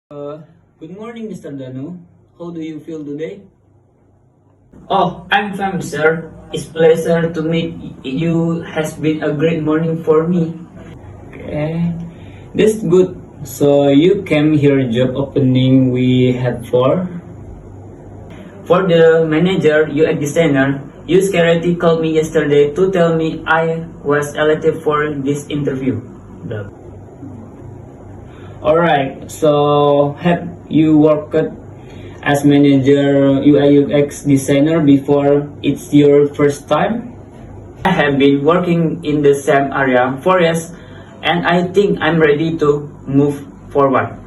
Good morning, Mr. Danu. How do you feel today? Oh, I'm fine, sir. It's pleasure to meet you. Has been a great morning for me. Okay, that's good. So you came here job opening we had For the manager, UX designer, you security called me yesterday to tell me I was elected for this interview. Alright, so have you worked as manager UI UX designer before it's your first time? I have been working in the same area for years, and I think I'm ready to move forward.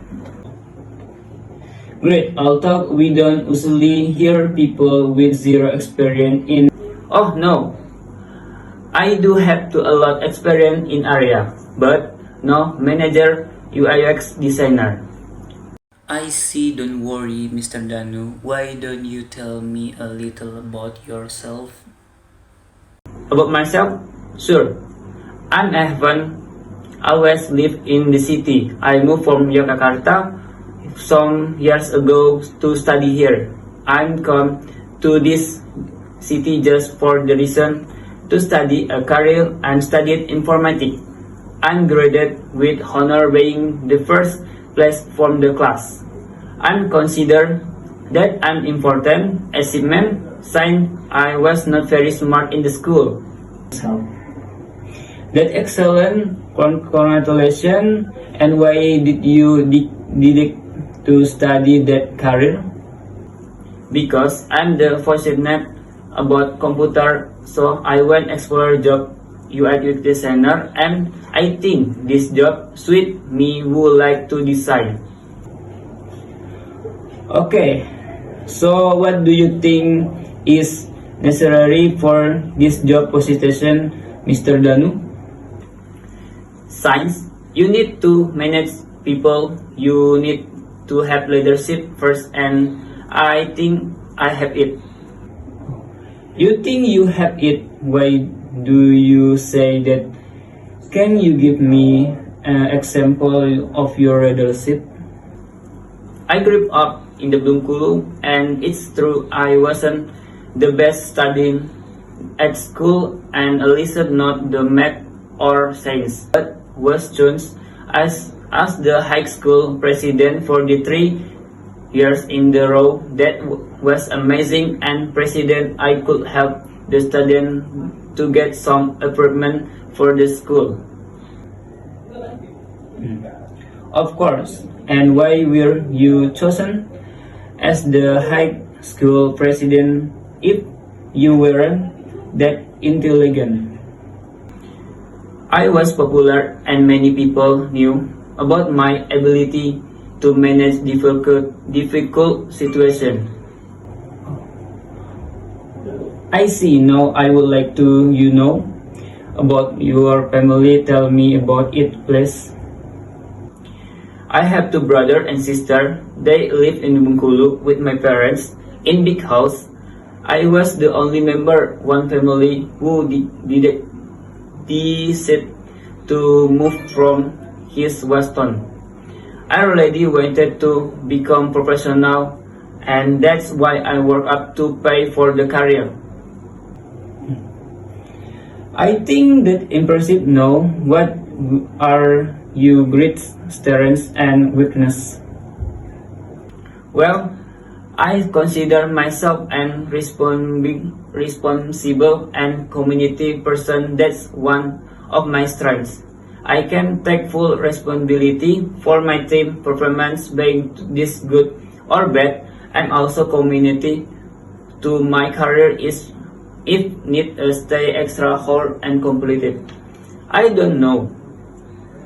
Great, although we don't usually hear people with zero experience in. Oh no, I do have to a lot experience in area, but no manager UX designer. I see, don't worry, Mr. Danu. Why don't you tell me a little about yourself? About myself, sure. I'm Evan. Always lived in the city. I moved from Yogyakarta some years ago to study here. I'm come to this city just for the reason to study a career and studied informatics. I'm graded with honor being the first place from the class. I'm considered that an important achievement since I was not very smart in the school. That excellent, congratulations. And why did you decide to study that career? Because I'm the fortunate about computer, so I went explore job UI UX designer, and I think this job suit me would like to design. Okay, so what do you think is necessary for this job position, Mr. Danu? Science, you need to manage people, you need to have leadership first, and I think I have it. You think you have it? Why do you say that? Can you give me an example of your leadership? I grew up in the Bengkulu, and it's true I wasn't the best studying at school and at least not the math or science, but was chosen as the high school president for the 3 years in the row. That was amazing, and president I could help the student to get some improvement for the school. Of course. And why were you chosen as the high school president if you weren't that intelligent? I was popular, and many people knew about my ability to manage difficult situations. I see. Now I would like to know about your family. Tell me about it, please. I have two brothers and sister. They live in Bengkulu with my parents in big house. I was the only member one family who decided to move from his Weston. I already wanted to become professional, and that's why I work up to pay for the career. I think that impressive. Now, what are your great strengths and weakness? Well, I consider myself an responsible and community person. That's one of my strengths. I can take full responsibility for my team performance, being this good or bad, and also community to my career is if need stay extra hard and completed. I don't know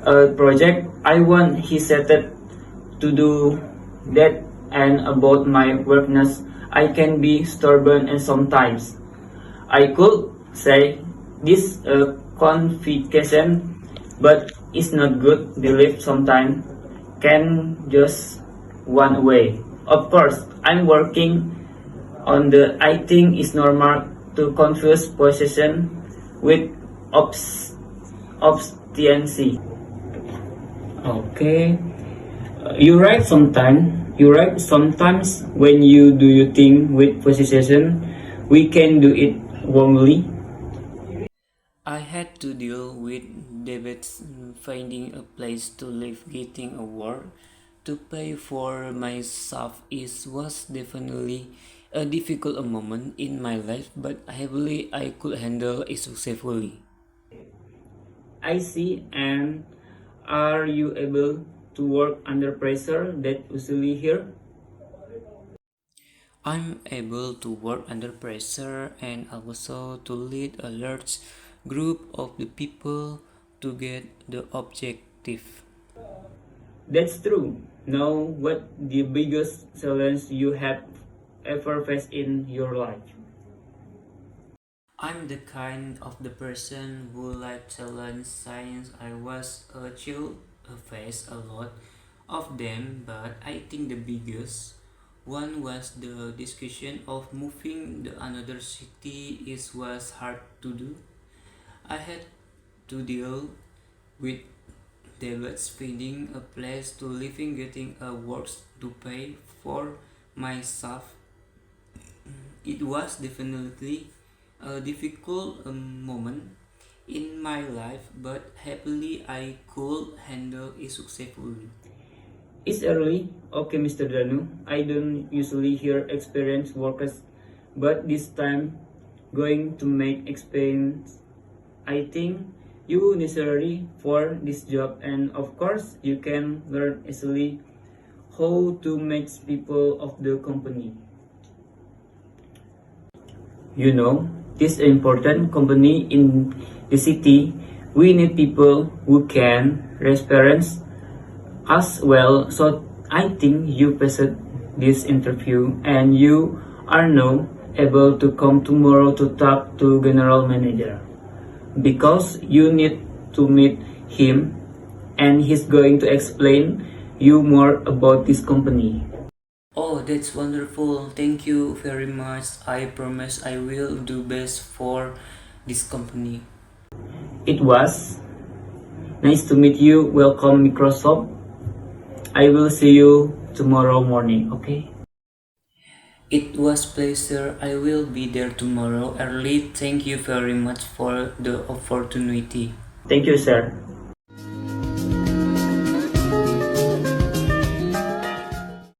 a project I want he set to do that, and about my weakness I can be stubborn, and sometimes I could say this configuration, but it's not good. Believe sometimes can just one way. Of course, I'm working on the. I think it's normal to confuse possession with obstinacy. Okay. You write sometimes when you do your thing with position, we can do it warmly. I had to deal with debts, finding a place to live, getting a work to pay for myself. It was definitely a difficult moment in my life, but I believe I could handle it successfully. I see. And are you able to work under pressure that usually here? I'm able to work under pressure and also to lead a large group of the people to get the objective. That's true. Now, what the biggest challenge you have ever faced in your life? I'm the kind of the person who like challenge science. I was a child, faced a lot of them, but I think the biggest one was the discussion of moving to another city. It was hard to do. I had to deal with debates, finding a place to living, getting a work to pay for myself. It was definitely a difficult moment in my life, but happily I could handle it successfully. It's early. Okay, Mr. Danu. I don't usually hear experienced workers, but this time going to make experience. I think you necessary for this job, and of course you can learn easily how to manage people of the company. You know, this important company in the city. We need people who can experience as well. So I think you passed this interview and you are now able to come tomorrow to talk to general manager because you need to meet him and he's going to explain you more about this company. Oh, that's wonderful. Thank you very much. I promise I will do best for this company. It was nice to meet you. Welcome Microsoft. I will see you tomorrow morning, okay? It was pleasure. I will be there tomorrow early. Thank you very much for the opportunity. Thank you, sir.